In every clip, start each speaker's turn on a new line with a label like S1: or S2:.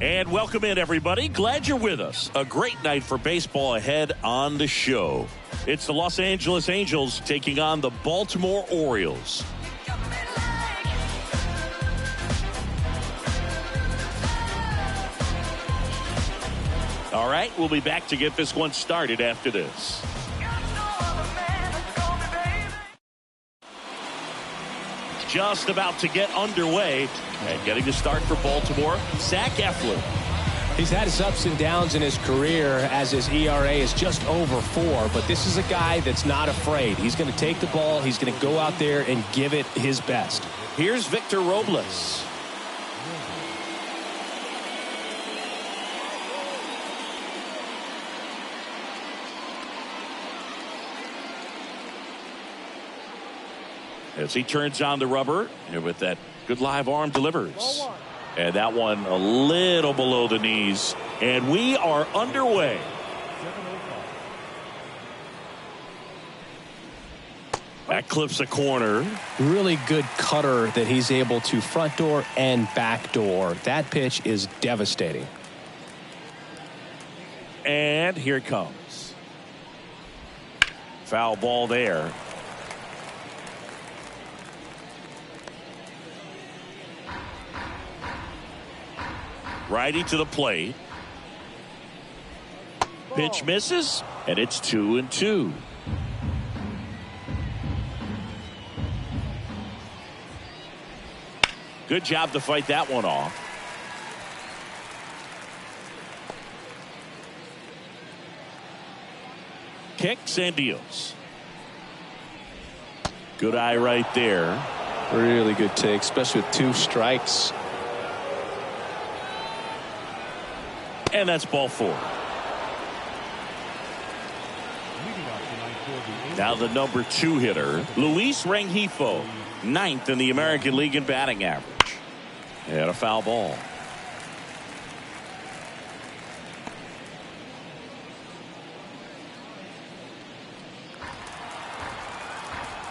S1: And welcome in, everybody. Glad you're with us. A great night for baseball ahead on the show. It's the Los Angeles Angels taking on the Baltimore Orioles. All right, we'll be back to get this one started after this. Just about to get underway and getting the start for Baltimore, Zach Eflin.
S2: He's had his ups and downs in his career as his ERA is just over 4, but this is a guy that's not afraid. He's going to take the ball. He's going to go out there and give it his best.
S1: Here's Victor Robles. As he turns on the rubber, and with that good live arm delivers. And that one a little below the knees. And we are underway. That clips a corner.
S2: Really good cutter that he's able to front door and back door. That pitch is devastating.
S1: And here it comes. Foul ball there. Righty to the plate. Pitch misses, and it's 2-2. Good job to fight that one off. Kicks and deals. Good eye right there.
S2: Really good take, especially with 2 strikes.
S1: And that's ball 4. Now the number 2 hitter, Luis Rengifo, 9th in the American League in batting average. And a foul ball.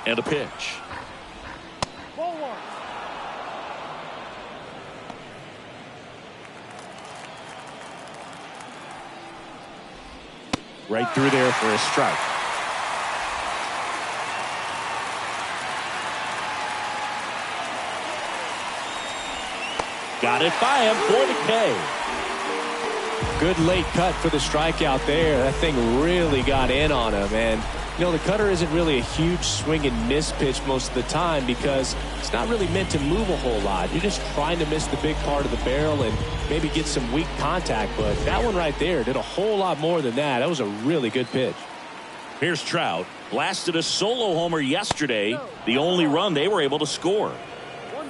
S1: And a pitch. Right through there for a strike. Got it by him for the K.
S2: Good late cut for the strikeout there. That thing really got in on him. And, you know, the cutter isn't really a huge swing and miss pitch most of the time because it's not really meant to move a whole lot. You're just trying to miss the big part of the barrel and maybe get some weak contact. But that one right there did a whole lot more than that. That was a really good pitch.
S1: Here's Trout. Blasted a solo homer yesterday. The only run they were able to score.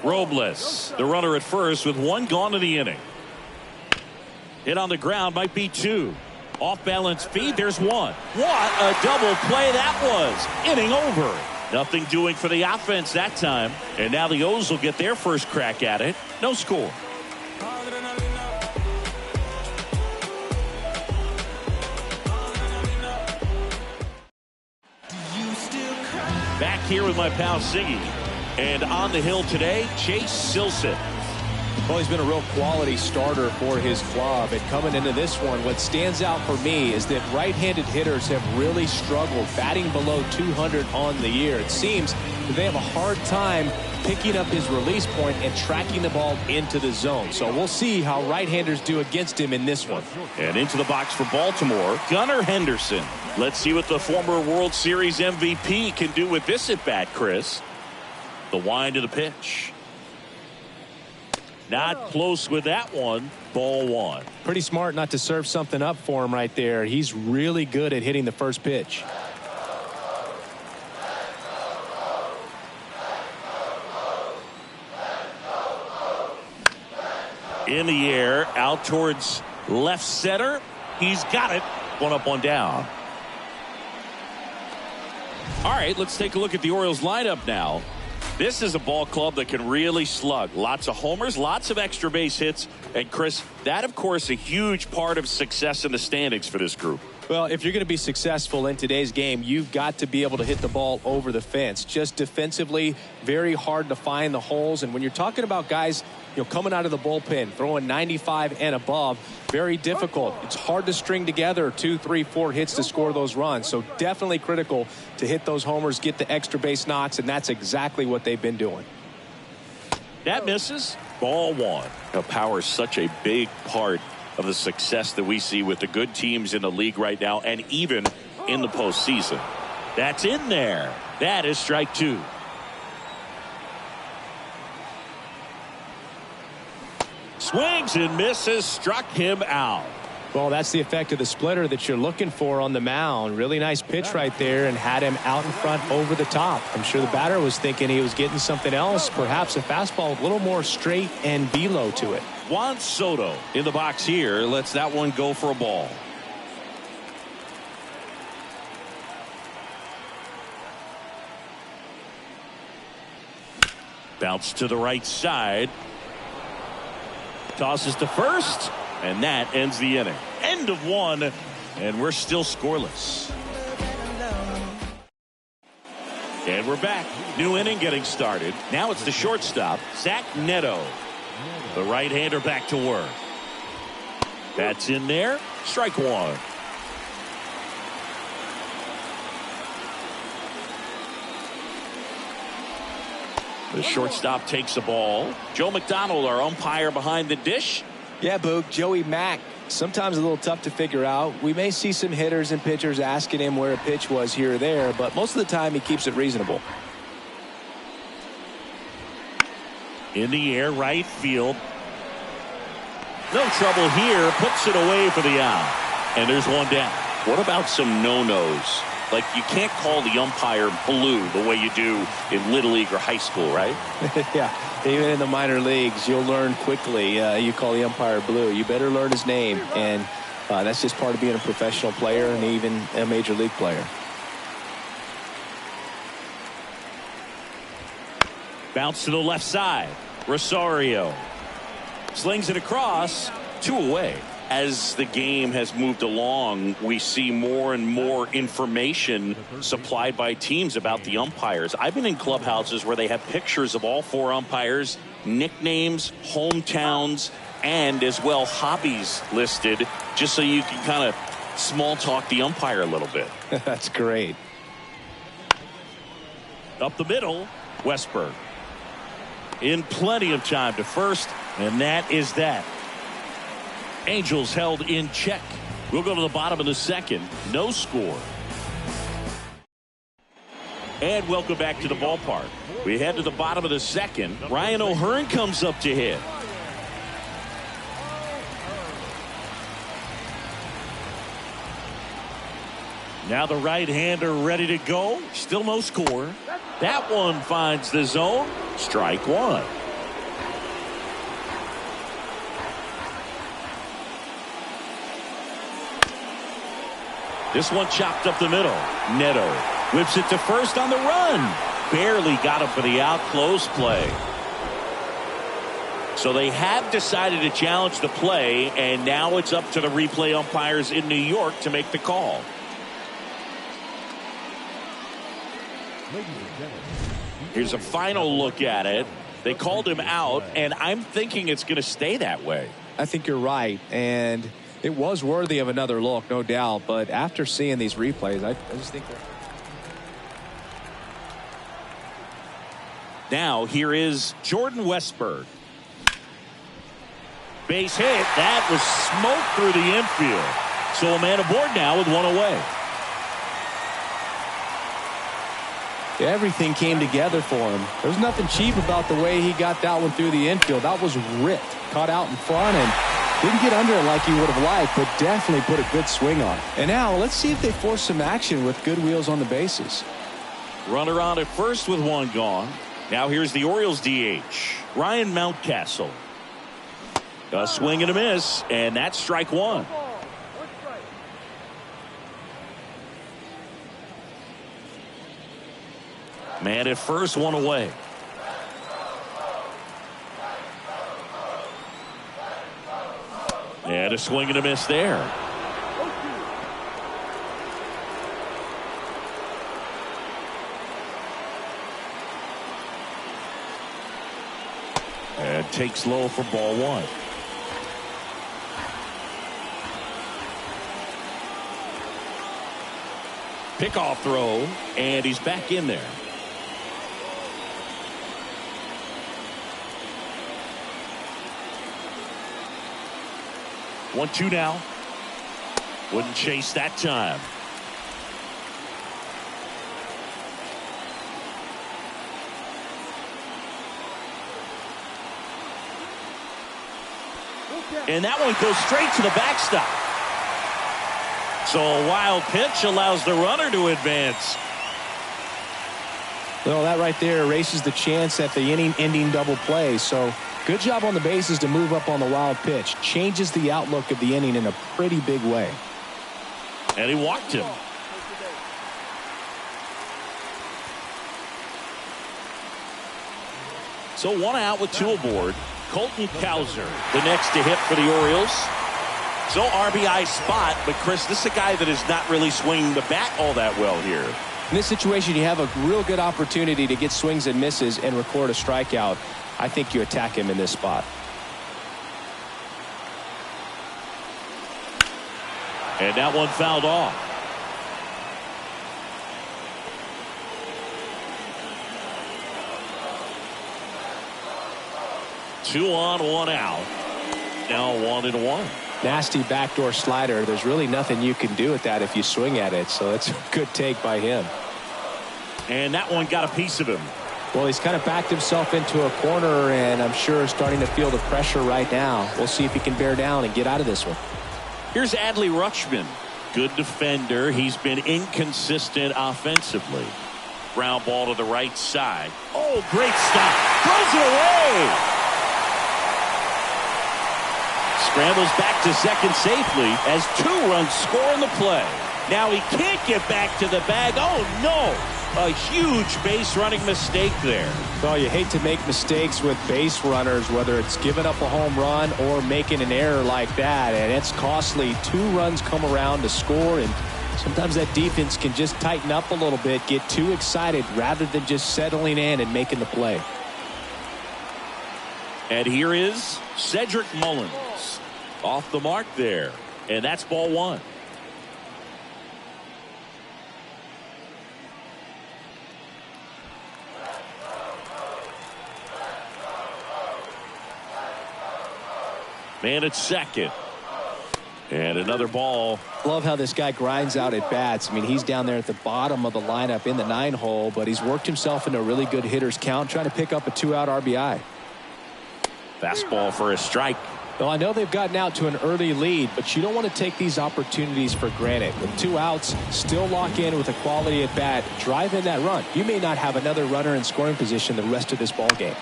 S1: Robles, the runner at first with 1 gone in the inning. Hit on the ground, might be 2. Off balance feed, there's 1. What a double play that was. Inning over. Nothing doing for the offense that time. And now the O's will get their first crack at it. No score. Back here with my pal Siggy. And on the hill today, Chase Silseth.
S2: Well, he's been a real quality starter for his club. And coming into this one, what stands out for me is that right-handed hitters have really struggled batting below 200 on the year. It seems that they have a hard time picking up his release point and tracking the ball into the zone. So we'll see how right-handers do against him in this one.
S1: And into the box for Baltimore, Gunnar Henderson. Let's see what the former World Series MVP can do with this at bat, Chris. The wind of the pitch. Not close with that one. Ball 1.
S2: Pretty smart not to serve something up for him right there. He's really good at hitting the first pitch.
S1: In the air, out towards left center. He's got it. 1 up, 1 down. All right, let's take a look at the Orioles lineup now. This is a ball club that can really slug. Lots of homers, lots of extra base hits. And Chris, that of course a huge part of success in the standings for this group.
S2: Well, if you're going to be successful in today's game, you've got to be able to hit the ball over the fence. Just defensively, very hard to find the holes. And when you're talking about guys, coming out of the bullpen, throwing 95 and above, very difficult. It's hard to string together 2, 3, 4 hits to score those runs. So definitely critical to hit those homers, get the extra base knocks, and that's exactly what they've been doing.
S1: That misses. Ball 1. Now, power is such a big part of the success that we see with the good teams in the league right now, and even in the postseason. That's in there. That is strike 2. Swings and misses, struck him out.
S2: Well, that's the effect of the splitter that you're looking for on the mound. Really nice pitch right there and had him out in front over the top. I'm sure the batter was thinking he was getting something else, perhaps a fastball with a little more straight and velo to it.
S1: Juan Soto in the box here lets that one go for a ball. Bounce to the right side. Tosses to first, and that ends the inning. End of 1, and we're still scoreless. And we're back. New inning getting started. Now it's the shortstop, Zach Neto. The right-hander back to work. That's in there. Strike 1. The shortstop takes the ball. Joe McDonald, our umpire behind the dish.
S2: Yeah, Boog, Joey Mack. Sometimes a little tough to figure out. We may see some hitters and pitchers asking him where a pitch was here or there, but most of the time he keeps it reasonable.
S1: In the air, right field. No trouble here. Puts it away for the out. And there's one down. What about some no-nos? Like, you can't call the umpire blue the way you do in Little League or high school, right?
S2: Yeah, even in the minor leagues, you'll learn quickly. You call the umpire blue. You better learn his name. And that's just part of being a professional player and even a major league player.
S1: Bounce to the left side. Rosario slings it across. 2 away. As the game has moved along, we see more and more information supplied by teams about the umpires. I've been in clubhouses where they have pictures of all 4 umpires, nicknames, hometowns, and as well hobbies listed, just so you can kind of small talk the umpire a little bit.
S2: That's great.
S1: Up the middle, Westberg. In plenty of time to first, and that is that. Angels held in check. We'll go to the bottom of the second. No score. And welcome back to the ballpark. We head to the bottom of the second. Ryan O'Hearn comes up to hit. Now the right-hander ready to go. Still no score. That one finds the zone. Strike 1. This one chopped up the middle. Neto whips it to first on the run. Barely got him for the out. Close play. So they have decided to challenge the play, and now it's up to the replay umpires in New York to make the call. Here's a final look at it. They called him out, and I'm thinking it's going to stay that way.
S2: I think you're right, and it was worthy of another look, no doubt. But after seeing these replays, I just think they're...
S1: Now here is Jordan Westberg. Base hit. That was smoked through the infield. So a man aboard now with 1 away.
S2: Everything came together for him. There was nothing cheap about the way he got that one through the infield. That was ripped, caught out in front, and didn't get under it like he would have liked, but definitely put a good swing on it. And now let's see if they force some action with good wheels on the bases.
S1: Runner on at first with 1 gone. Now here's the Orioles DH, Ryan Mountcastle. A swing and a miss, and that's strike 1. Man at first, 1 away. And a swing and a miss there. And takes low for ball one. Pickoff throw, and he's back in there. One, two now. Wouldn't chase that time. And that one goes straight to the backstop. So a wild pitch allows the runner to advance.
S2: Well, that right there erases the chance at the inning-ending double play. So good job on the bases to move up on the wild pitch. Changes the outlook of the inning in a pretty big way.
S1: And he walked him. So one out with two aboard. Colton Cowser, the next to hit for the Orioles. So RBI spot, but Chris, this is a guy that is not really swinging the bat all that well here.
S2: In this situation, you have a real good opportunity to get swings and misses and record a strikeout. I think you attack him in this spot.
S1: And that one fouled off. Two on, one out. Now 1-1.
S2: Nasty backdoor slider. There's really nothing you can do with that if you swing at it. So it's a good take by him.
S1: And that one got a piece of him.
S2: Well, he's kind of backed himself into a corner, and I'm sure starting to feel the pressure right now. We'll see if he can bear down and get out of this one.
S1: Here's Adley Rutschman. Good defender. He's been inconsistent offensively. Ground ball to the right side. Oh, great stop. Throws it away. Scrambles back to second safely as 2 runs score in the play. Now he can't get back to the bag. Oh, no. A huge base running mistake there.
S2: Well, you hate to make mistakes with base runners, whether it's giving up a home run or making an error like that. And it's costly. 2 runs come around to score, and sometimes that defense can just tighten up a little bit, get too excited rather than just settling in and making the play.
S1: And here is Cedric Mullins. Off the mark there. And that's ball one. Man at second. And another ball.
S2: Love how this guy grinds out at bats. I mean, he's down there at the bottom of the lineup in the 9-hole, but he's worked himself into a really good hitter's count, trying to pick up a 2-out RBI.
S1: Fastball for a strike.
S2: Well, I know they've gotten out to an early lead, but you don't want to take these opportunities for granted. With 2 outs, still lock in with a quality at bat, drive in that run. You may not have another runner in scoring position the rest of this ball game.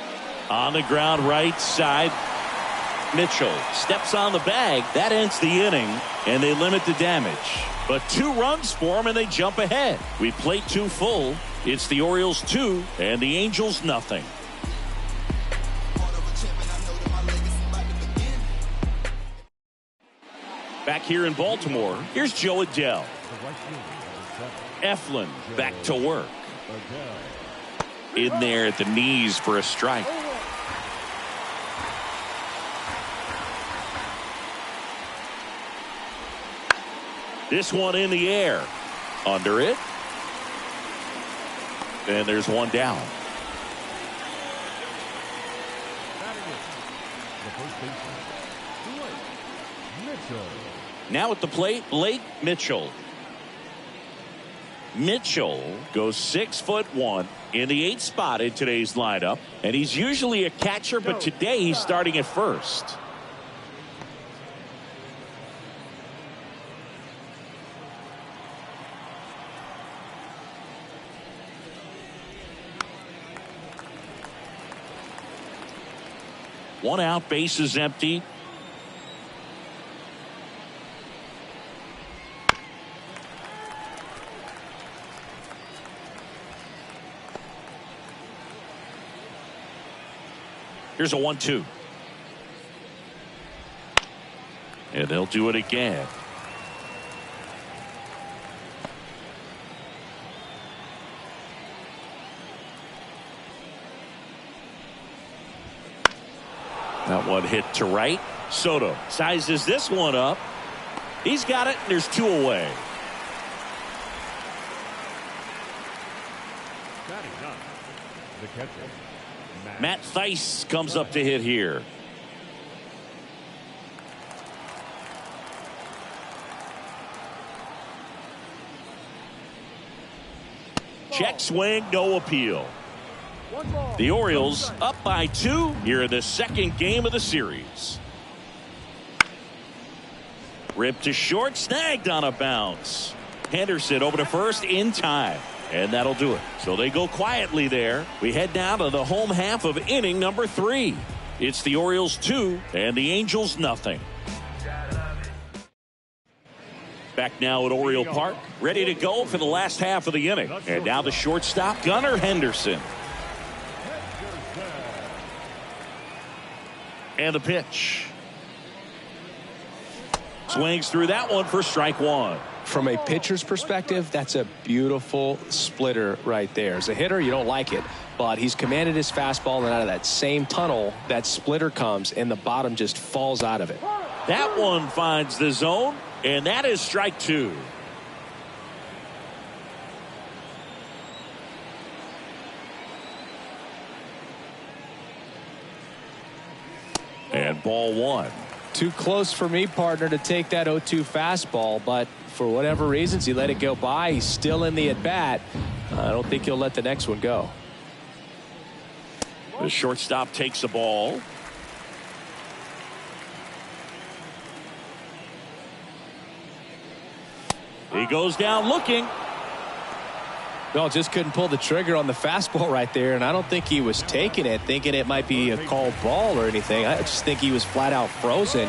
S1: On the ground right side, Mitchell steps on the bag. That ends the inning, and they limit the damage. But 2 runs for them, and they jump ahead. We played 2 full. It's the Orioles 2 and the Angels nothing. Back here in Baltimore, here's Joe Adell. Eflin back to work. In there at the knees for a strike. This one in the air. Under it. And there's one down. Now at the plate, Blake Mitchell. Mitchell goes 6'1" in the 8th spot in today's lineup, and he's usually a catcher, but today he's starting at first. One out, base is empty. Here's a 1-2. And they'll do it again. That one hit to right. Soto sizes this one up. He's got it, and there's 2 away.
S3: The catcher,
S1: Matt Thaiss comes up to hit here. Check swing, no appeal. The Orioles up by 2 here in the second game of the series. Ripped to short, snagged on a bounce. Henderson over to first in time. And that'll do it. So they go quietly there. We head down to the home half of inning number 3. It's the Orioles 2 and the Angels nothing. Back now at Oriole Park, ready to go for the last half of the inning. And now the shortstop, Gunnar Henderson. And the pitch. Swings through that one for strike 1.
S2: From a pitcher's perspective, that's a beautiful splitter right there. As a hitter, you don't like it, but he's commanded his fastball, and out of that same tunnel, that splitter comes, and the bottom just falls out of it.
S1: That one finds the zone, and that is strike 2. And ball 1.
S2: Too close for me, partner, to take that 0-2 fastball, but for whatever reasons, he let it go by. He's still in the at-bat. I don't think he'll let the next one go.
S1: The shortstop takes the ball. He goes down looking.
S2: No, just couldn't pull the trigger on the fastball right there, and I don't think he was taking it, thinking it might be a called ball or anything. I just think he was flat out frozen.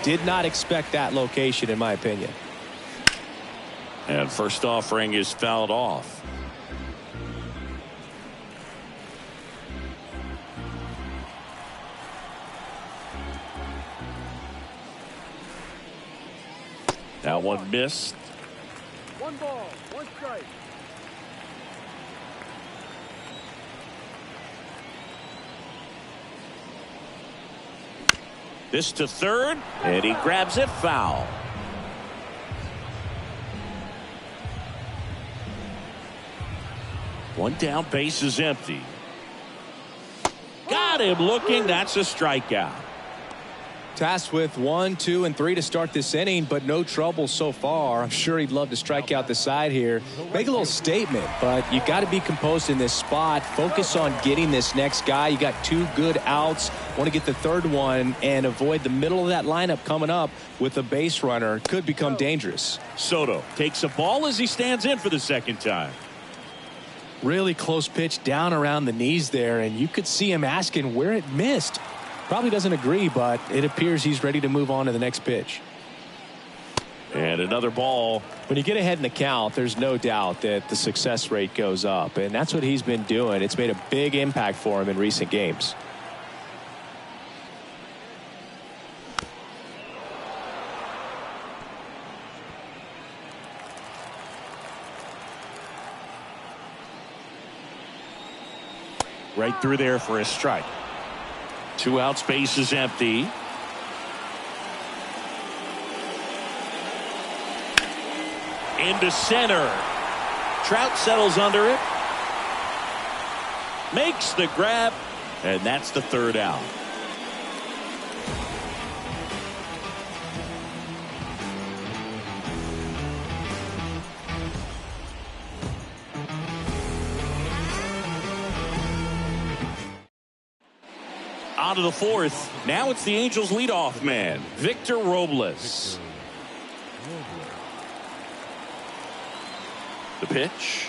S2: Did not expect that location, in my opinion.
S1: And first offering is fouled off. That one missed.
S3: 1 ball, 1 strike.
S1: This to third, and he grabs it foul. One down, base is empty. Got him looking. That's a strikeout.
S2: Tasked with 1, 2, and 3 to start this inning, but no trouble so far. I'm sure he'd love to strike out the side here. Make a little statement, but you got to be composed in this spot. Focus on getting this next guy. You got 2 good outs. Want to get the third one and avoid the middle of that lineup coming up with a base runner. Could become dangerous.
S1: Soto takes a ball as he stands in for the second time.
S2: Really close pitch down around the knees there, and you could see him asking where it missed. Probably doesn't agree, but it appears he's ready to move on to the next pitch.
S1: And another ball.
S2: When you get ahead in the count, there's no doubt that the success rate goes up, and that's what he's been doing. It's made a big impact for him in recent games.
S1: Right through there for a strike. 2 outs, base is empty. Into center. Trout settles under it. Makes the grab, and that's the third out. On to the fourth. Now it's the Angels leadoff man, Victor Robles. The pitch.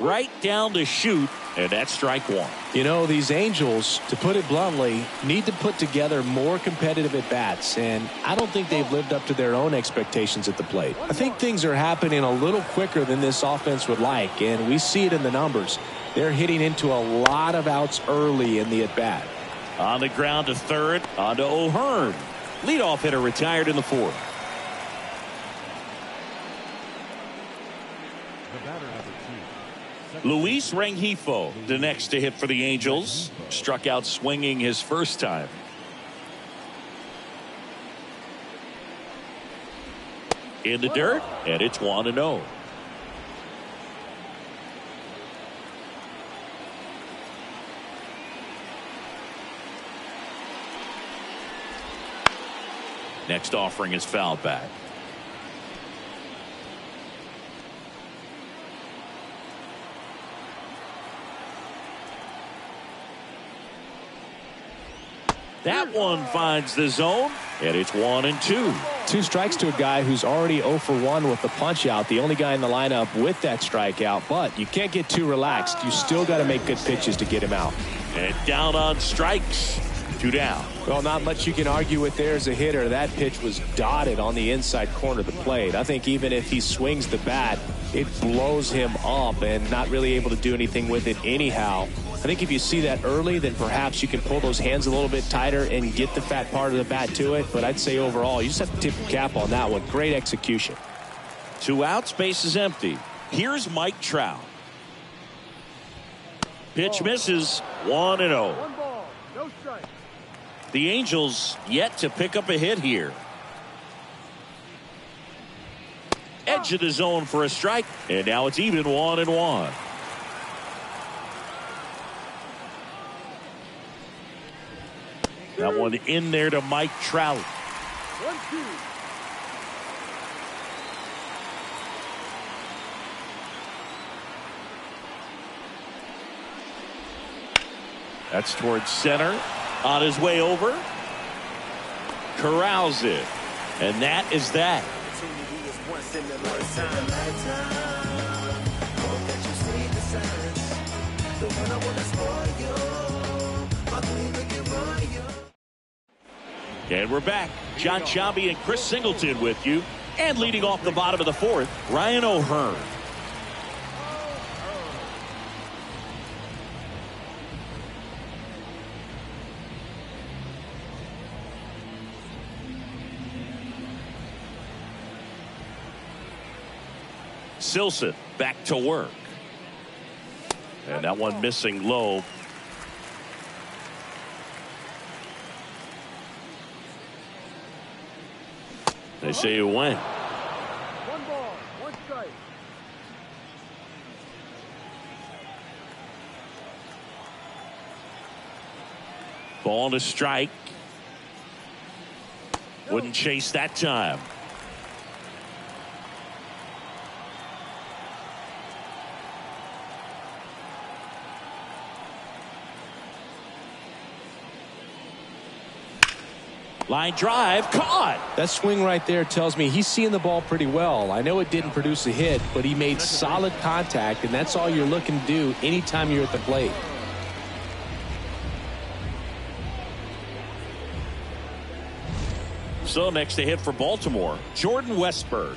S1: Right down to shoot, and that's strike 1.
S2: You know, these Angels, to put it bluntly, need to put together more competitive at-bats, and I don't think they've lived up to their own expectations at the plate. I think things are happening a little quicker than this offense would like, and we see it in the numbers. They're hitting into a lot of outs early in the at-bat.
S1: On the ground to third, on to O'Hearn. Leadoff hitter retired in the fourth.
S3: The batter, number
S1: Luis Rengifo, the next to hit for the Angels. Struck out swinging his first time. In the dirt, and it's 1-0. Next offering is fouled back. That one finds the zone, and it's 1-2.
S2: 2 strikes to a guy who's already 0 for 1 with the punch out. The only guy in the lineup with that strikeout, but you can't get too relaxed. You still got to make good pitches to get him out.
S1: And down on strikes. 2 down.
S2: Well, not much you can argue with there as a hitter. That pitch was dotted on the inside corner of the plate. I think even if he swings the bat, it blows him up and not really able to do anything with it anyhow. I think if you see that early, then perhaps you can pull those hands a little bit tighter and get the fat part of the bat to it. But I'd say overall, you just have to tip your cap on that one. Great execution.
S1: 2 outs, base is empty. Here's Mike Trout. Pitch misses. 1-0.
S3: 1 ball, no strike.
S1: The Angels yet to pick up a hit here. Edge of the zone for a strike, and now it's even 1-1. That one in there to Mike Trout.
S3: 1-2.
S1: That's towards center. On his way over. Corrals it. And that is that. And we're back. John Sciambi and Chris Singleton with you. And leading off the bottom of the 4th, Ryan O'Hearn. Silson back to work. And that one missing low. They say it went.
S3: 1 ball, 1 strike.
S1: Ball to strike. Wouldn't chase that time. Line drive, caught.
S2: That swing right there tells me he's seeing the ball pretty well. I know it didn't produce a hit, but he made solid contact, and that's all you're looking to do anytime you're at the plate.
S1: So next to hit for Baltimore, Jordan Westburg.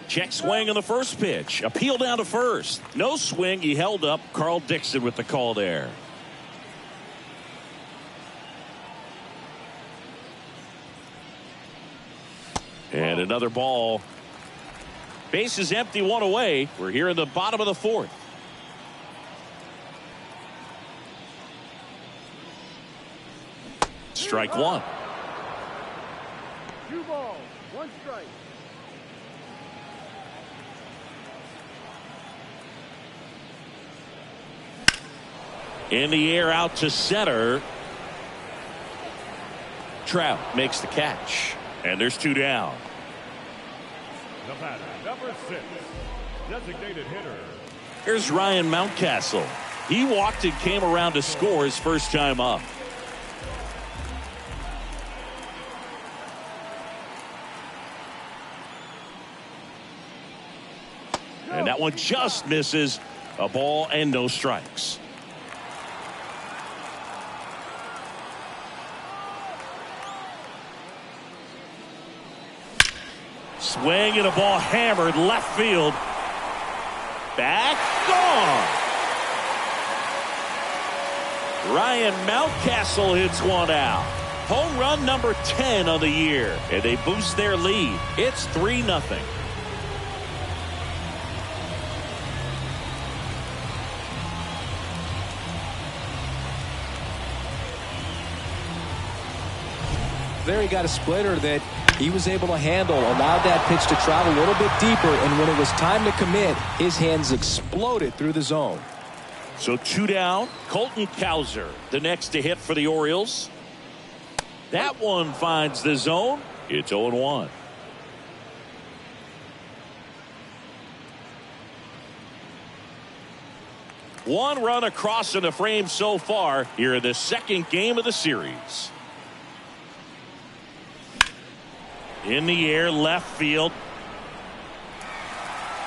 S1: Check swing on the first pitch. Appeal down to first. No swing. He held up. Carl Dixon with the call there. And another ball. Base is empty, 1 away. We're here in the bottom of the 4th. Strike 1.
S3: 2 balls, 1 strike.
S1: In the air out to center. Trout makes the catch. And there's 2 down.
S3: The batter, number 6, designated hitter.
S1: Here's Ryan Mountcastle. He walked and came around to score his first time up. And that one just misses. A ball and no strikes. Swing and a ball hammered left field. Back, gone. Ryan Mountcastle hits one out. Home run number 10 on the year, and they boost their lead. It's 3-0.
S2: There he got a splitter that he was able to handle, allowed that pitch to travel a little bit deeper, and when it was time to commit, his hands exploded through the zone.
S1: So 2 down. Colton Cowser, the next to hit for the Orioles. That one finds the zone. It's 0-1. One run across in the frame so far here in the second game of the series. In the air, left field.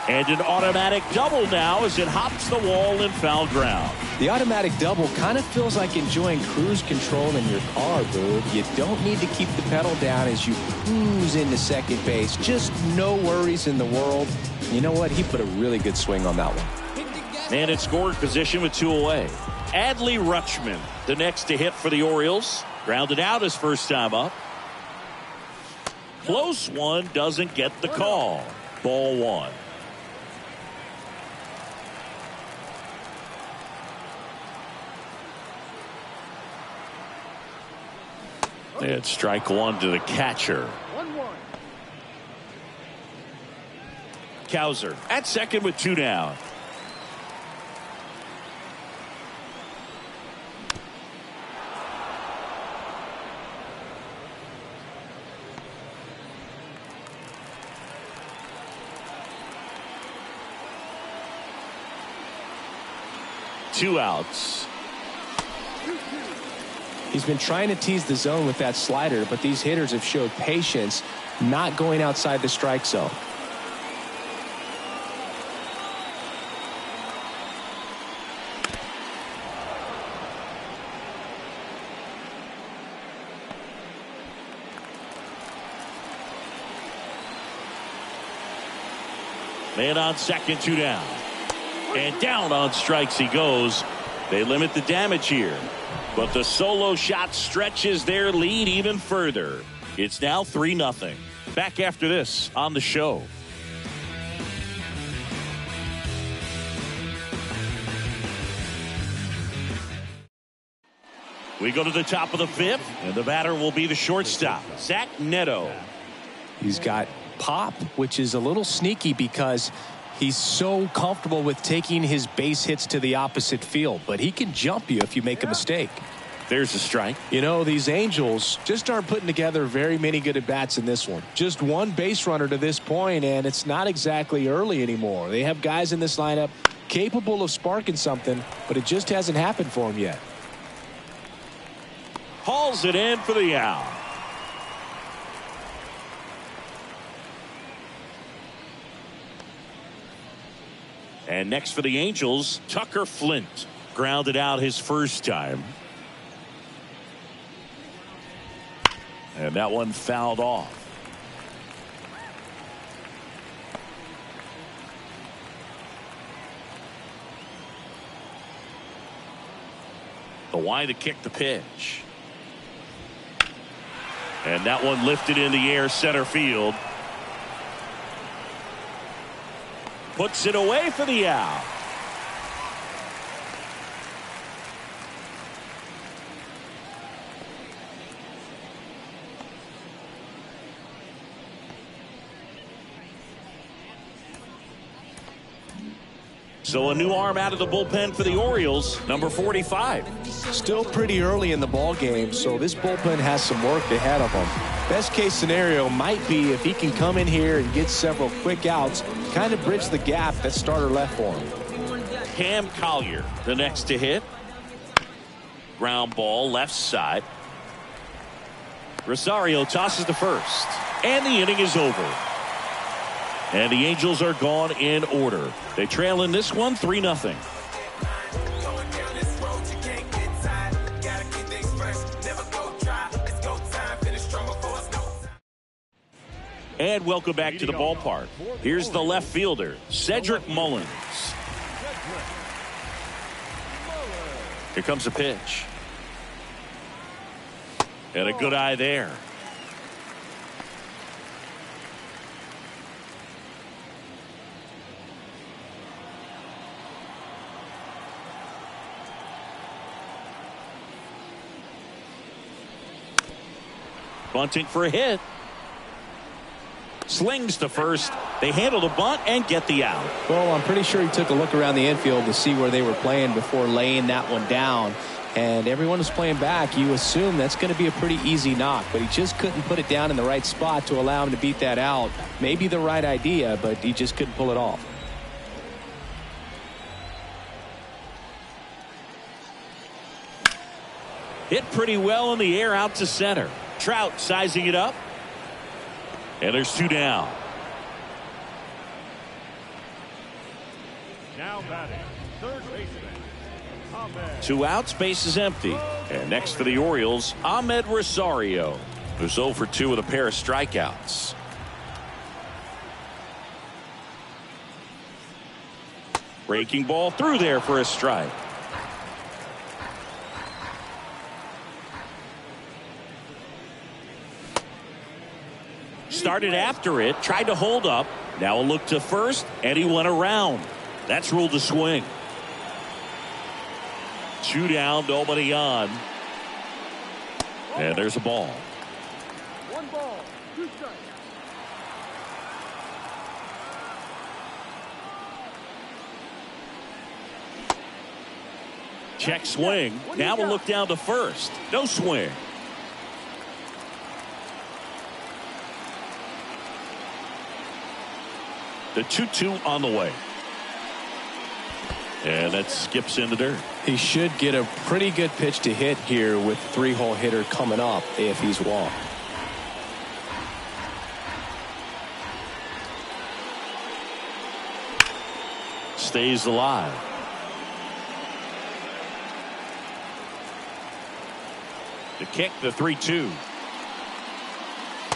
S1: And an automatic double now as it hops the wall in foul ground.
S2: The automatic double kind of feels like enjoying cruise control in your car, Boo. You don't need to keep the pedal down as you cruise into second base. Just no worries in the world. You know what? He put a really good swing on that one.
S1: Man in scoring position with 2 away. Adley Rutschman, the next to hit for the Orioles. Grounded out his first time up. Close one, doesn't get the call. Ball 1. And strike 1 to the catcher.
S3: 1-1.
S1: Cowser at second with 2 down. Two outs.
S2: He's been trying to tease the zone with that slider, but these hitters have showed patience, not going outside the strike zone.
S1: Man on second, 2 down. And down on strikes he goes. They limit the damage here. But the solo shot stretches their lead even further. It's now 3-0. Back after this on the show. We go to the top of the 5th, and the batter will be the shortstop, Zach Neto.
S2: He's got pop, which is a little sneaky because he's so comfortable with taking his base hits to the opposite field, but he can jump you if you make a mistake.
S1: There's a strike.
S2: You know, these Angels just aren't putting together very many good at-bats in this one. Just one base runner to this point, and it's not exactly early anymore. They have guys in this lineup capable of sparking something, but it just hasn't happened for them yet.
S1: Hauls it in for the out. And next for the Angels, Tucker Flint. Grounded out his first time. And that one fouled off. The wide to kick the pitch. And that one lifted in the air center field. Puts it away for the out. So a new arm out of the bullpen for the Orioles, number 45.
S2: Still pretty early in the ball game, so this bullpen has some work ahead of them. Best case scenario might be if he can come in here and get several quick outs, kind of bridge the gap that starter left for him.
S1: Cam Collier, the next to hit. Ground ball left side. Rosario tosses to first, and the inning is over. And the Angels are gone in order. They trail in this one 3-0. And welcome back to the ballpark. Here's the left fielder, Cedric Mullins. Here comes a pitch. And a good eye there. Bunting for a hit. Slings to first. They handle the bunt and get the out.
S2: Well, I'm pretty sure he took a look around the infield to see where they were playing before laying that one down. And everyone was playing back. You assume that's going to be a pretty easy knock, but he just couldn't put it down in the right spot to allow him to beat that out. Maybe the right idea, but he just couldn't pull it off.
S1: Hit pretty well in the air out to center. Trout sizing it up. And there's 2 down.
S3: Now batting, third baseman, Ahmed.
S1: 2 outs, base is empty. And next for the Orioles, Ahmed Rosario, who's 0 for 2 with a pair of strikeouts. Breaking ball through there for a strike. Started after it, tried to hold up. Now a look to first, and he went around. That's ruled a swing. 2 down, nobody on. And there's a ball.
S3: 1 ball, 2 strikes.
S1: Check swing. Now a look down to first. No swing. The 2-2 on the way. And that skips in the dirt.
S2: He should get a pretty good pitch to hit here with 3-hole hitter coming up if he's walked.
S1: Stays alive. The kick, the 3-2.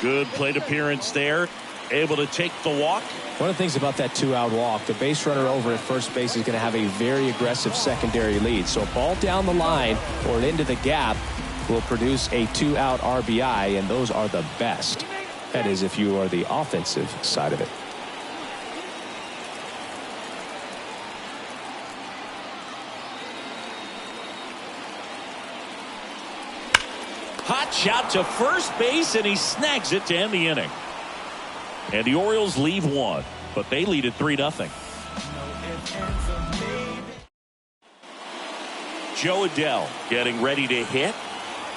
S1: Good plate appearance there. Able to take the walk.
S2: One of the things about that 2-out walk, the base runner over at first base is going to have a very aggressive secondary lead. So a ball down the line or into the gap will produce a 2-out RBI, and those are the best. That is if you are the offensive side of it.
S1: Hot shot to first base, and he snags it to end the inning. And the Orioles leave 1, but they lead at 3-0. Joe Adell getting ready to hit.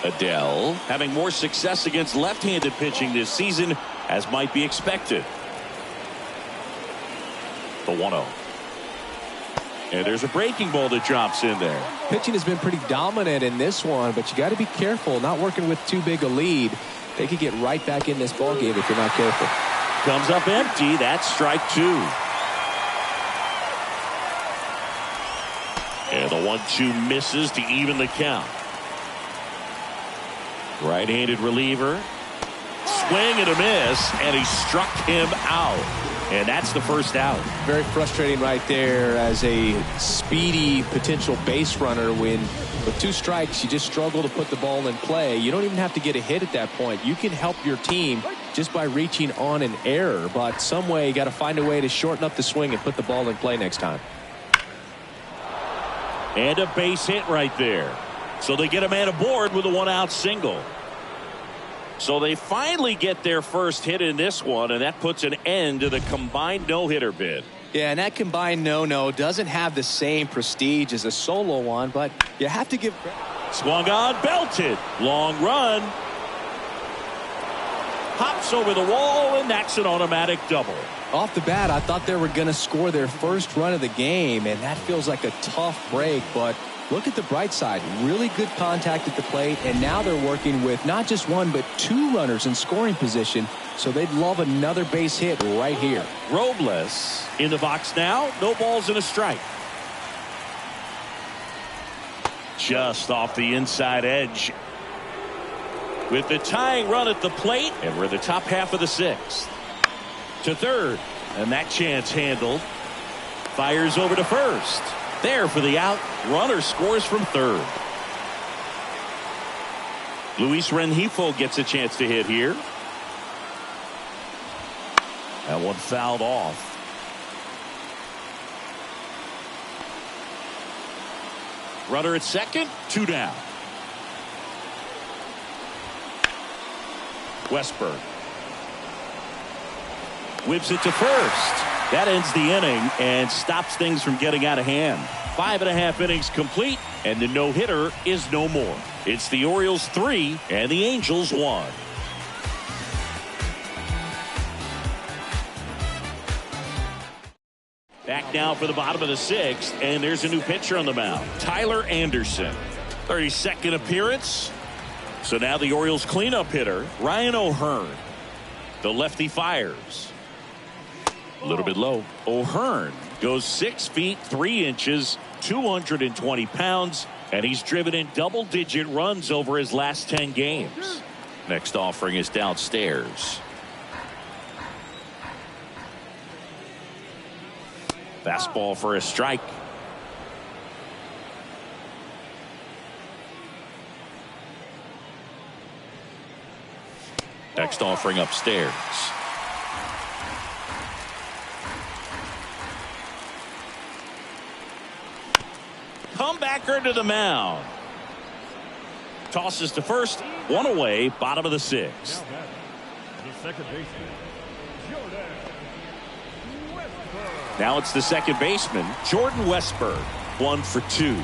S1: Adell having more success against left-handed pitching this season, as might be expected. The 1-0. And there's a breaking ball that drops in there.
S2: Pitching has been pretty dominant in this one, but you got to be careful not working with too big a lead. They could get right back in this ball game if you're not careful.
S1: Comes up empty. That's strike 2. And the 1-2 misses to even the count. Right-handed reliever. Swing and a miss, and he struck him out. And that's the first out.
S2: Very frustrating right there as a speedy potential base runner when with 2 strikes you just struggle to put the ball in play. You don't even have to get a hit at that point. You can help your team just by reaching on an error, but some way you got to find a way to shorten up the swing and put the ball in play next time.
S1: And a base hit right there. So they get a man aboard with a 1-out single. So they finally get their first hit in this one, and that puts an end to the combined no-hitter bid.
S2: Yeah, and that combined no-no doesn't have the same prestige as a solo one, but you have to give credit.
S1: Swung on, belted. Long run. Hops over the wall, and that's an automatic double.
S2: Off the bat, I thought they were going to score their first run of the game, and that feels like a tough break, but look at the bright side. Really good contact at the plate, and now they're working with not just 1 but 2 runners in scoring position, so they'd love another base hit right here.
S1: Robles in the box now. No balls and a strike. Just off the inside edge. With the tying run at the plate, and we're in the top half of the 6th. To third, and that chance handled. Fires over to first. There for the out. Runner scores from third. Luis Rengifo gets a chance to hit here. That one fouled off. Runner at second, 2 down. Westberg whips it to first. That ends the inning and stops things from getting out of hand. 5.5 innings complete, and the no-hitter is no more. It's the Orioles 3 and the Angels 1. Back now for the bottom of the 6th, and there's a new pitcher on the mound, Tyler Anderson. 32nd appearance. So now the Orioles cleanup hitter, Ryan O'Hearn. The lefty fires. A little bit low. O'Hearn goes 6 feet 3 inches, 220 pounds, and he's driven in double-digit runs over his last 10 games. Next offering is downstairs. Fastball for a strike. Next offering upstairs. Comebacker to the mound. Tosses to first. One away. Bottom of the 6th.
S3: The second baseman, Jordan Westberg.
S1: Now it's the second baseman, Jordan Westberg. 1 for 2.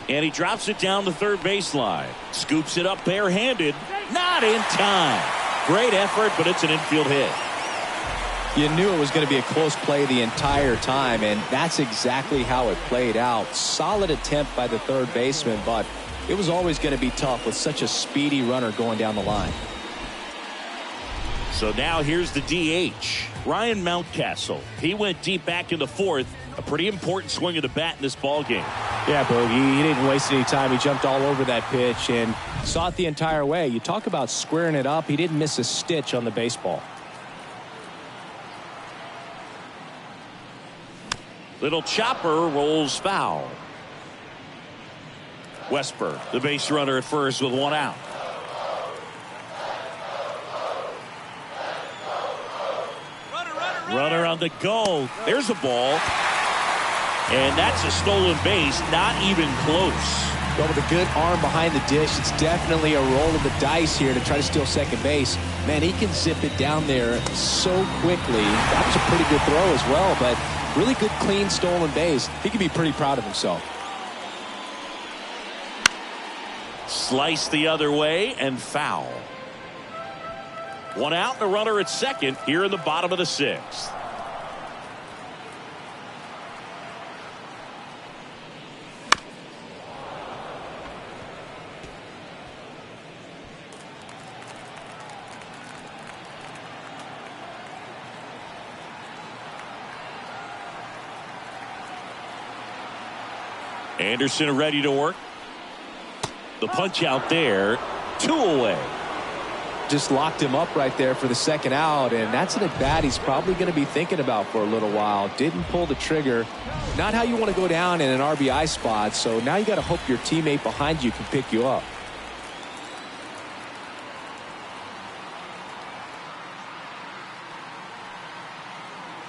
S1: And he drops it down the third baseline. Scoops it up barehanded. Not in time. Great effort, but it's an infield hit.
S2: You knew it was going to be a close play the entire time, and that's exactly how it played out. Solid attempt by the third baseman, but it was always going to be tough with such a speedy runner going down the line.
S1: So now here's the DH, Ryan Mountcastle. He went deep back in the 4th. A pretty important swing of the bat in this ball game.
S2: Yeah, Bogey, he didn't waste any time. He jumped all over that pitch and saw it the entire way. You talk about squaring it up. He didn't miss a stitch on the baseball.
S1: Little chopper rolls foul. Westberg, the base runner at first with 1 out. Runner on the go. There's a ball. And that's a stolen base. Not even close.
S2: But with a good arm behind the dish, it's definitely a roll of the dice here to try to steal second base. Man, he can zip it down there so quickly. That was a pretty good throw as well, but really good, clean, stolen base. He can be pretty proud of himself.
S1: Slice the other way and foul. 1 out and a runner at second here in the bottom of the 6th. Anderson ready to work. The punch out there. 2 away.
S2: Just locked him up right there for the second out, and that's an at-bat he's probably going to be thinking about for a little while. Didn't pull the trigger. Not how you want to go down in an RBI spot, so now you got to hope your teammate behind you can pick you up.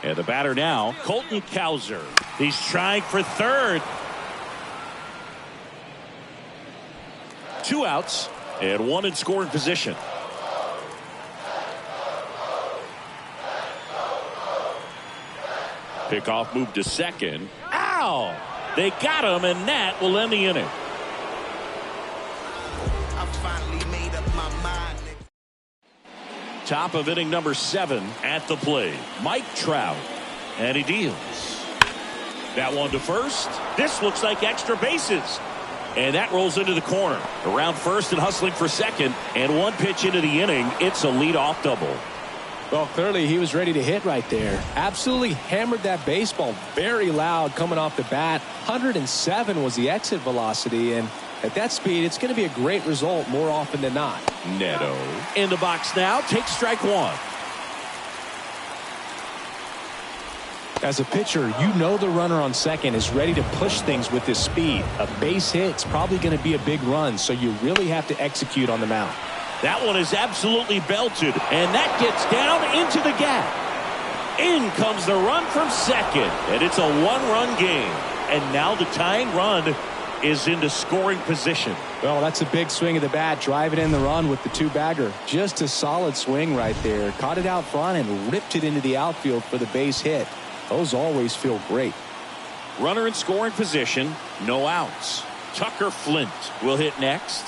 S1: And the batter now, Colton Cowser. He's trying for third. 2 outs and 1 in scoring position. Pickoff move to second. Ow! They got him, and that will end the inning. Top of inning number 7 at the plate. Mike Trout. And he deals. That one to first. This looks like extra bases. And that rolls into the corner. Around first and hustling for second. And 1 pitch into the inning. It's a leadoff double.
S2: Well, clearly he was ready to hit right there. Absolutely hammered that baseball very loud coming off the bat. 107 was the exit velocity, and at that speed, it's going to be a great result more often than not.
S1: Neto in the box now. Takes strike 1.
S2: As a pitcher, you know the runner on second is ready to push things with his speed. A base hit's probably going to be a big run, so you really have to execute on the mound.
S1: That one is absolutely belted, and that gets down into the gap. In comes the run from second, and it's a 1-run game. And now the tying run is into scoring position.
S2: Well, that's a big swing of the bat, driving in the run with the two-bagger. Just a solid swing right there. Caught it out front and ripped it into the outfield for the base hit. Those always feel great.
S1: Runner in scoring position, no outs. Tucker Flint will hit next.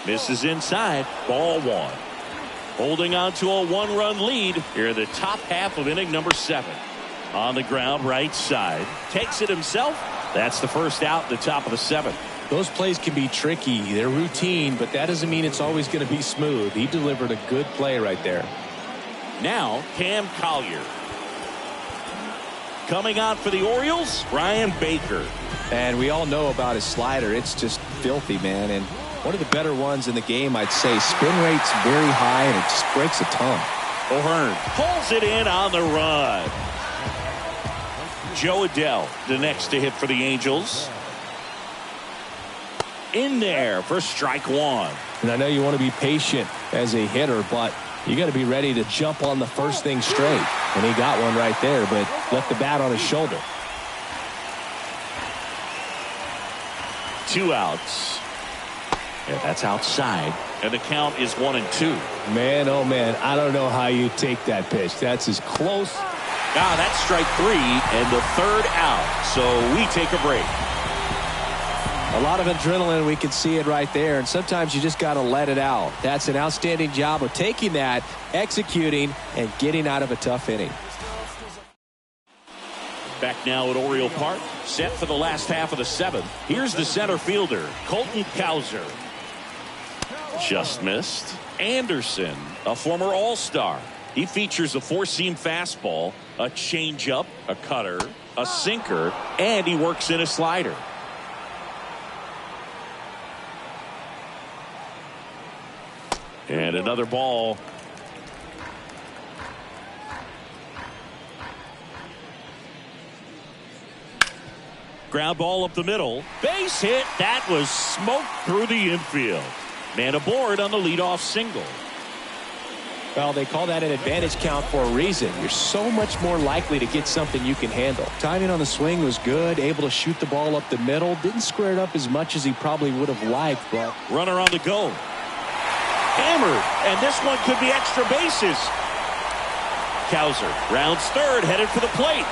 S1: Misses inside, ball one. Holding on to a one-run lead here in the top half of inning number 7. On the ground, right side. Takes it himself. That's the first out in the top of the 7th.
S2: Those plays can be tricky. They're routine, but that doesn't mean it's always going to be smooth. He delivered a good play right there.
S1: Now, Cam Collier. Coming out for the Orioles, Brian Baker.
S2: And we all know about his slider. It's just filthy, man. And one of the better ones in the game, I'd say. Spin rate's very high, and it just breaks a ton.
S1: O'Hearn pulls it in on the run. Joe Adell, the next to hit for the Angels. In there for strike one.
S2: And I know you want to be patient as a hitter, but you got to be ready to jump on the first thing straight. And he got one right there, but left the bat on his shoulder.
S1: 2 outs. Yeah, that's outside. And the count is 1-2.
S2: Man, oh man, I don't know how you take that pitch. That's as close.
S1: Now that's strike 3 and the third out. So we take a break.
S2: A lot of adrenaline, we can see it right there, and sometimes you just got to let it out. That's an outstanding job of taking that, executing, and getting out of a tough inning.
S1: Back now at Oriole Park, set for the last half of the 7th. Here's the center fielder, Colton Cowser. Just missed. Anderson, a former All-Star. He features a 4-seam fastball, a changeup, a cutter, a sinker, and he works in a slider. And another ball. Ground ball up the middle. Base hit. That was smoked through the infield. Man aboard on the leadoff single.
S2: Well, they call that an advantage count for a reason. You're so much more likely to get something you can handle. Timing on the swing was good. Able to shoot the ball up the middle. Didn't square it up as much as he probably would have liked, but
S1: runner on the go. Hammered, and this one could be extra bases. Cowser rounds third, headed for the plate.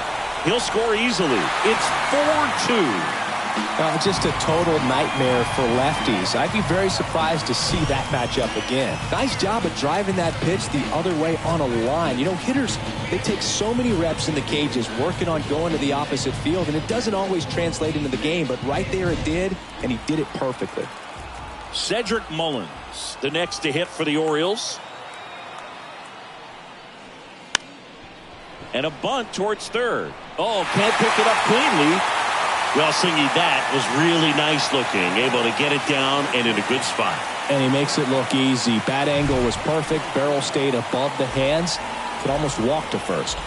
S1: He'll score easily. It's 4-2.
S2: Just a total nightmare for lefties. I'd be very surprised to see that matchup again. Nice job of driving that pitch the other way on a line. You know, hitters, they take so many reps in the cages working on going to the opposite field, and it doesn't always translate into the game, but right there it did, and he did it perfectly.
S1: Cedric Mullins, the next to hit for the Orioles. And a bunt towards third. Oh, can't pick it up cleanly. Well, Singy, that was really nice looking. Able to get it down and in a good spot.
S2: And he makes it look easy. Bat angle was perfect. Barrel stayed above the hands. Could almost walk to first.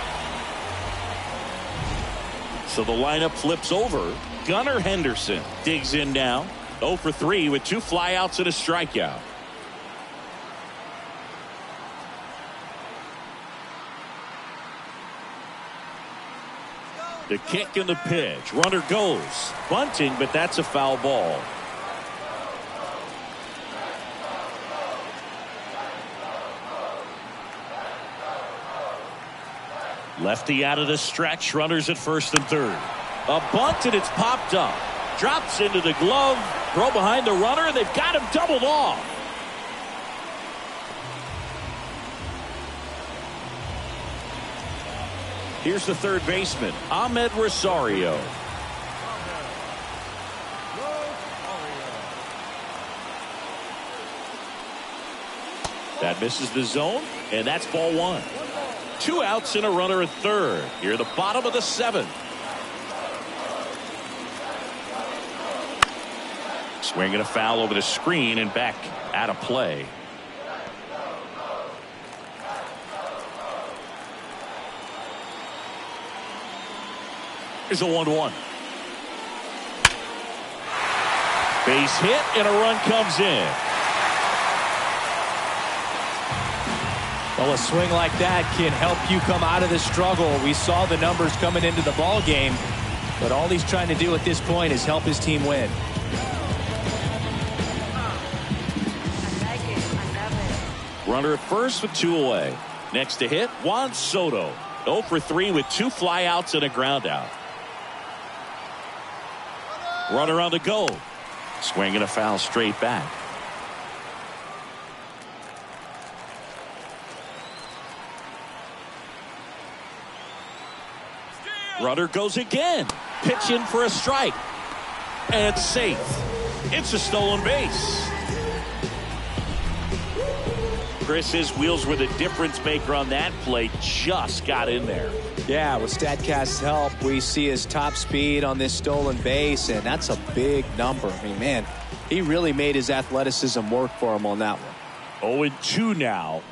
S1: So the lineup flips over. Gunnar Henderson digs in now. 0 for 3 with 2 flyouts and a strikeout. The kick and the pitch. Runner goes. Bunting, but that's a foul ball. Lefty out of the stretch. Runners at first and third. A bunt, and it's popped up. Drops into the glove. Throw behind the runner, and they've got him doubled off. Here's the third baseman, Ahmed Rosario. That misses the zone, and that's ball one. 2 outs and a runner at third. Here at the bottom of the 7th. Swinging a foul over the screen and back out of play. Here's a 1-1. Base hit and a run comes in.
S2: Well, a swing like that can help you come out of the struggle. We saw the numbers coming into the ball game. But all he's trying to do at this point is help his team win.
S1: Runner at first with 2 away. Next to hit, Juan Soto. 0 for 3 with 2 flyouts and a ground out. Runner on the go. Swinging a foul straight back. Runner goes again. Pitch in for a strike. And safe. It's a stolen base. Chris, his wheels were the difference maker on that play. Just got in there.
S2: Yeah, with StatCast's help, we see his top speed on this stolen base, and that's a big number. I mean, man, he really made his athleticism work for him on that one.
S1: 0-2 now.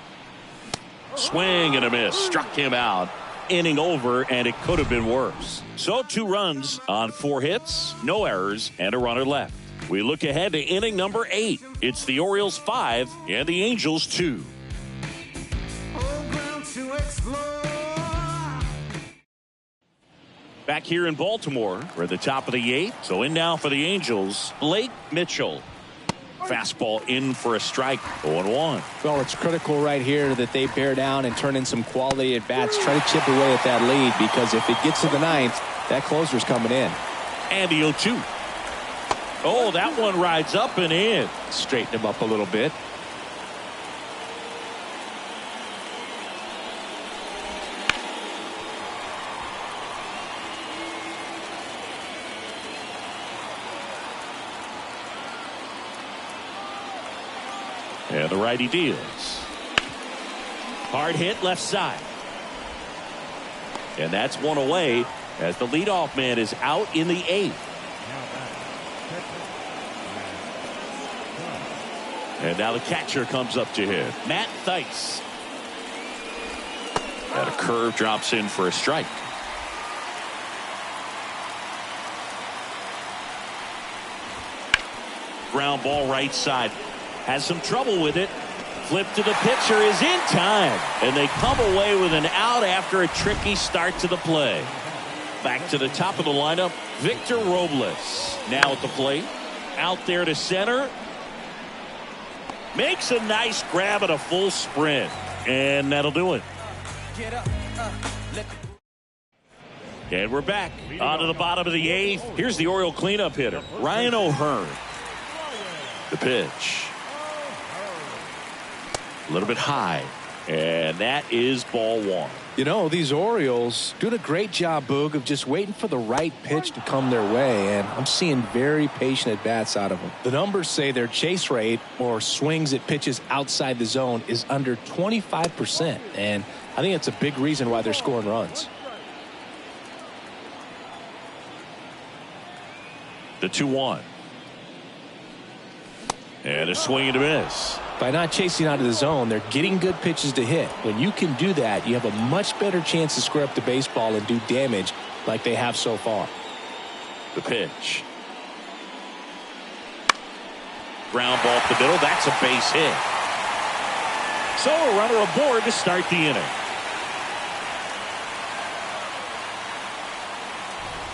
S1: Swing and a miss. Struck him out. Inning over, and it could have been worse. So 2 runs on 4 hits, no errors, and a runner left. We look ahead to inning number 8. It's the Orioles 5 and the Angels 2. Back here in Baltimore, we're at the top of the 8th. So in now for the Angels, Blake Mitchell. Fastball in for a strike. 0-1.
S2: Well, it's critical right here that they bear down and turn in some quality at bats. Try to chip away at that lead, because if it gets to the 9th, that closer's coming in.
S1: And the 0-2. Oh, that one rides up and in.
S2: Straighten him up a little bit.
S1: And the righty deals. Hard hit left side. And that's one away as the leadoff man is out in the 8th. And now the catcher comes up to him, Matt Thaiss. And a curve drops in for a strike. Ground ball right side. Has some trouble with it. Flip to the pitcher is in time. And they come away with an out after a tricky start to the play. Back to the top of the lineup, Victor Robles. Now at the plate. Out there to center. Makes a nice grab at a full sprint. And that'll do it. And we're back on to the bottom of the 8th. Here's the Oriole cleanup hitter, Ryan O'Hearn. The pitch. A little bit high. And that is ball 1.
S2: You know, these Orioles doing a great job, Boog, of just waiting for the right pitch to come their way, and I'm seeing very patient at-bats out of them. The numbers say their chase rate, or swings at pitches outside the zone, is under 25%, and I think it's a big reason why they're scoring runs.
S1: The 2-1. And a swing and a miss.
S2: By not chasing out of the zone, they're getting good pitches to hit. When you can do that, you have a much better chance to square up the baseball and do damage like they have so far.
S1: The pitch. Ground ball up the middle. That's a base hit. So a runner aboard to start the inning.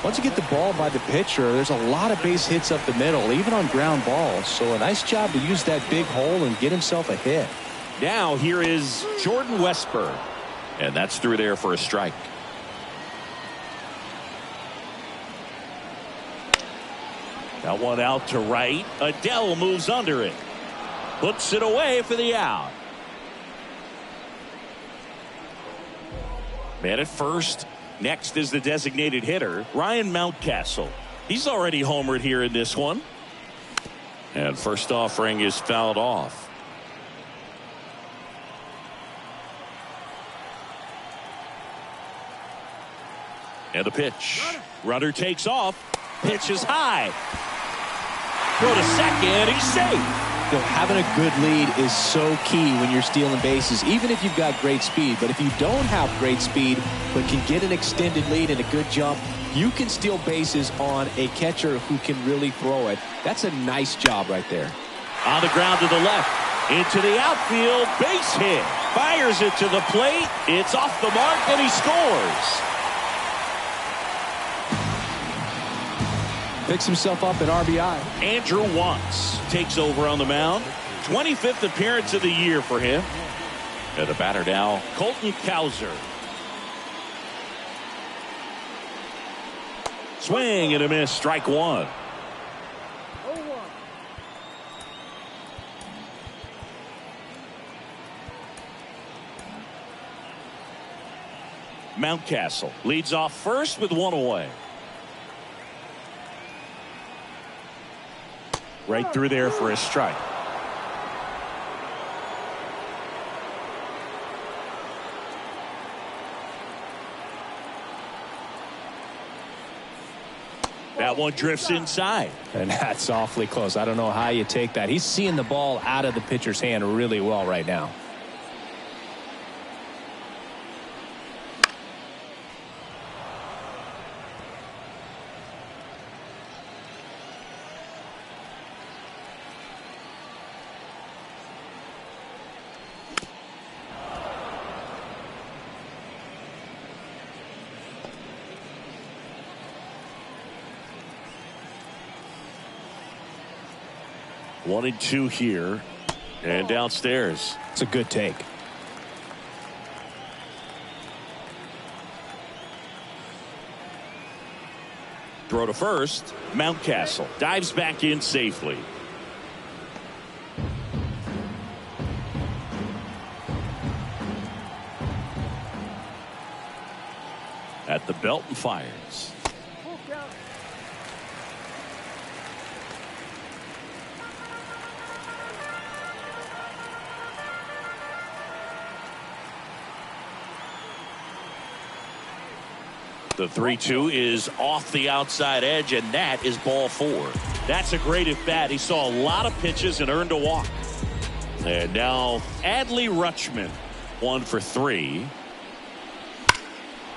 S2: Once you get the ball by the pitcher, there's a lot of base hits up the middle, even on ground balls. So a nice job to use that big hole and get himself a hit.
S1: Now here is Jordan Westburg. And that's through there for a strike. That one out to right. Adele moves under it. Puts it away for the out. Man at first. Next is the designated hitter, Ryan Mountcastle. He's already homered here in this one. And first offering is fouled off. And the pitch. Runner takes off. Pitch is high. Throw to second. He's safe.
S2: You know, having a good lead is so key when you're stealing bases, even if you've got great speed. But if you don't have great speed but can get an extended lead and a good jump, you can steal bases on a catcher who can really throw it. That's a nice job right there.
S1: On the ground to the left. Into the outfield. Base hit. Fires it to the plate. It's off the mark and he scores.
S2: Picks himself up an RBI.
S1: Andrew Watts takes over on the mound. 25th appearance of the year for him. And the batter now, Colton Cowser. Swing and a miss, strike one. Mountcastle leads off first with one away. Right through there for a strike. That one drifts inside.
S2: And that's awfully close. I don't know how you take that. He's seeing the ball out of the pitcher's hand really well right now.
S1: One and two here. And downstairs.
S2: It's a good take.
S1: Throw to first. Mountcastle dives back in safely. At the belt and fires. The 3-2 is off the outside edge, and that is ball four. That's a great at bat. He saw a lot of pitches and earned a walk. And now Adley Rutschman, 1 for 3.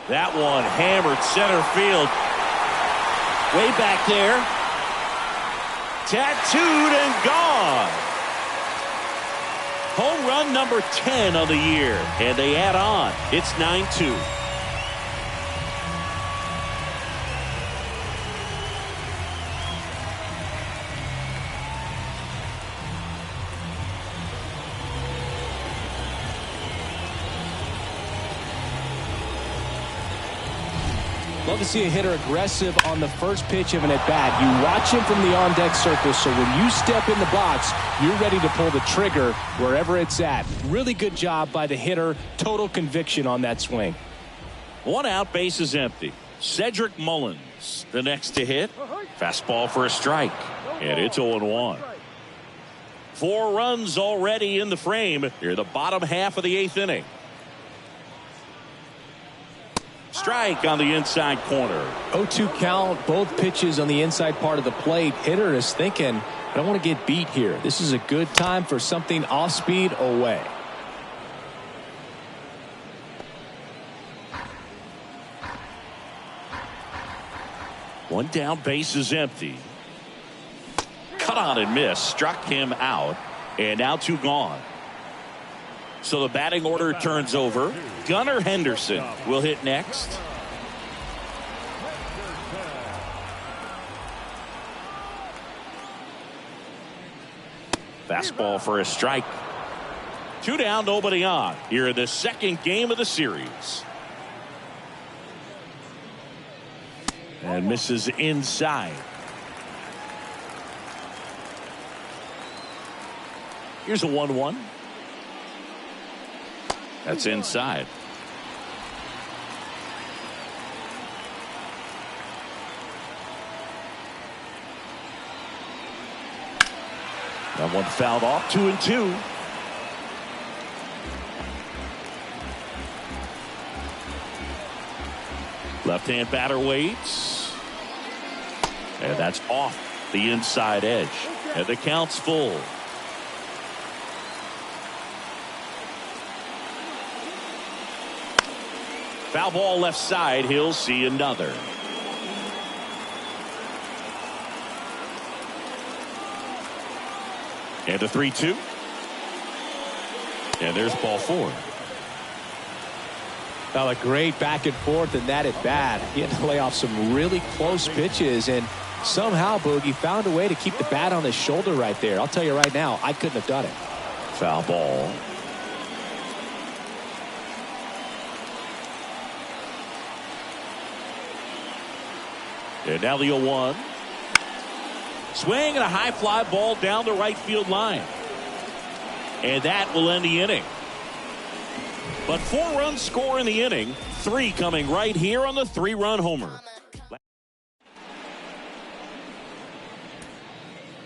S1: That one hammered center field. Way back there. Tattooed and gone. Home run number 10 of the year. And they add on. It's 9-2.
S2: Love to see a hitter aggressive on the first pitch of an at-bat. You watch him from the on-deck circle, so when you step in the box, you're ready to pull the trigger wherever it's at. Really good job by the hitter. Total conviction on that swing.
S1: One out, base is empty. Cedric Mullins, the next to hit. Fastball for a strike, and it's 0-1. 4 runs already in the frame. Here, the bottom half of the 8th inning. Strike on the inside corner.
S2: 0-2 count, both pitches on the inside part of the plate. Hitter is thinking, I don't want to get beat here. This is a good time for something off speed away.
S1: One down, base is empty. Cut on and miss, struck him out, and now 2 gone. So the batting order turns over. Gunnar Henderson will hit next. Fastball for a strike. 2 down, nobody on. Here in the second game of the series. And misses inside. Here's a 1-1. That's inside. That one fouled off. 2-2. Left-hand batter waits. And that's off the inside edge. And the count's full. Foul ball left side. He'll see another. And a 3-2. And there's ball 4.
S2: Well, a great back and forth in that at bat. He had to lay off some really close pitches and Somehow, Boogie found a way to keep the bat on his shoulder right there. I'll tell you right now, I couldn't have done it.
S1: Foul ball. And now the 0-1. Swing and a high fly ball down the right field line. And that will end the inning. But 4 runs score in the inning. 3 coming right here on the 3-run homer.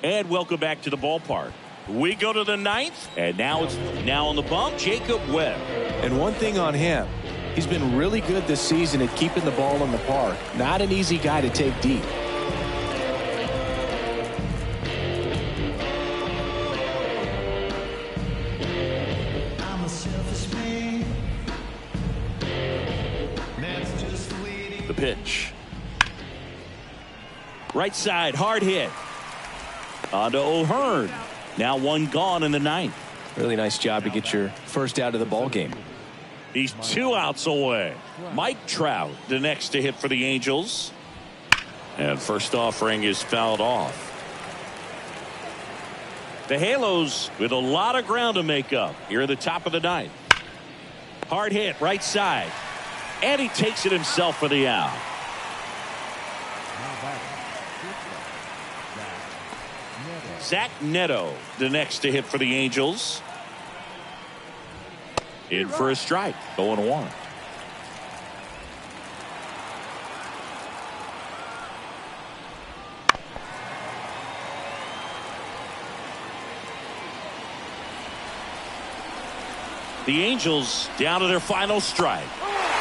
S1: And welcome back to the ballpark. We go to the 9th, and now it's on the bump, Jacob Webb.
S2: And one thing on him, he's been really good this season at keeping the ball in the park. Not an easy guy to take deep.
S1: The pitch. Right side, hard hit. On to O'Hearn. Now 1 gone in the 9th.
S2: Really nice job to get your first out of the ball game.
S1: He's 2 outs away. Mike Trout, the next to hit for the Angels. And first offering is fouled off. The Halos with a lot of ground to make up here at the top of the 9th. Hard hit, right side. And he takes it himself for the out. Zach Neto, the next to hit for the Angels. In for a strike, 0-1. The Angels down to their final strike.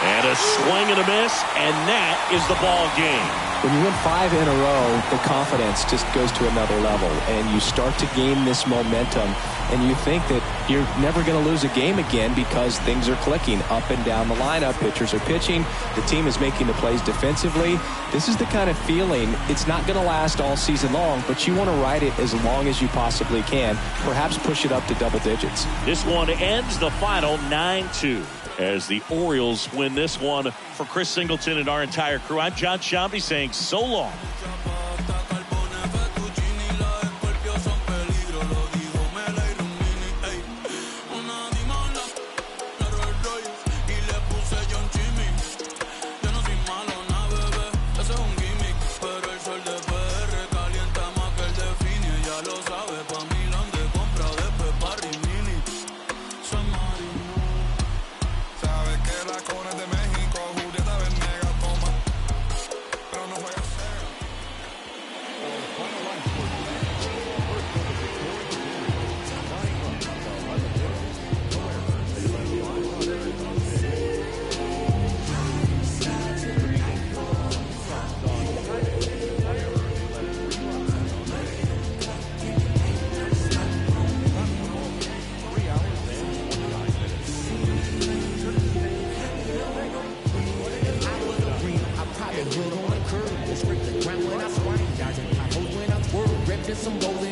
S1: And a swing and a miss, and that is the ball game.
S2: When you win 5 in a row, the confidence just goes to another level, and you start to gain this momentum, and you think that you're never going to lose a game again because things are clicking up and down the lineup. Pitchers are pitching. The team is making the plays defensively. This is the kind of feeling, it's not going to last all season long, but you want to ride it as long as you possibly can, perhaps push it up to double digits.
S1: This one ends the final 9-2. As the Orioles win this one. For Chris Singleton and our entire crew, I'm John Shambi saying so long.
S4: Some golden